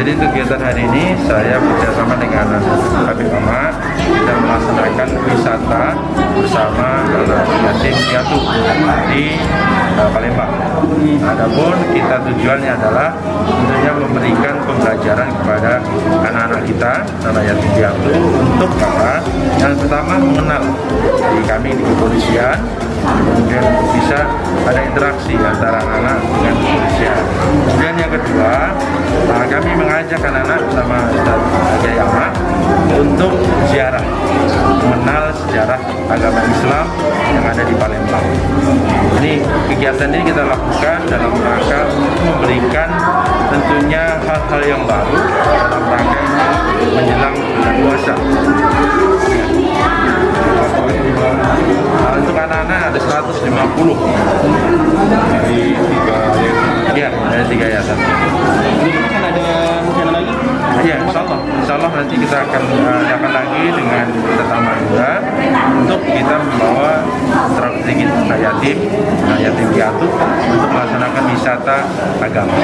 Jadi kegiatan hari ini saya bekerjasama dengan Habib Ahmad, kita melaksanakan wisata bersama anak yatim piatu di Palembang. Adapun kita tujuannya adalah tentunya memberikan pembelajaran kepada anak-anak kita, anak yatim piatu, untuk apa? Yang pertama mengenal di kami di kepolisian, kemudian bisa ada interaksi antara anak dengan kepolisian. Kemudian yang kedua, kami mengajak anak-anak bersama Ustaz Kiai Ahmad untuk ziarah, mengenal sejarah agama Islam yang ada di Palembang. Ini kegiatan ini kita lakukan dalam rangka untuk memberikan tentunya hal-hal yang baru dalam rangka menjelang bulan puasa. Untuk anak-anak ada 150 dari tiga yayasan. Ini kan ada rencana lagi? Ya, insya Allah nanti kita akan lagi dengan tetangga juga untuk kita membawa strategi anak yatim piatu untuk melaksanakan wisata agama.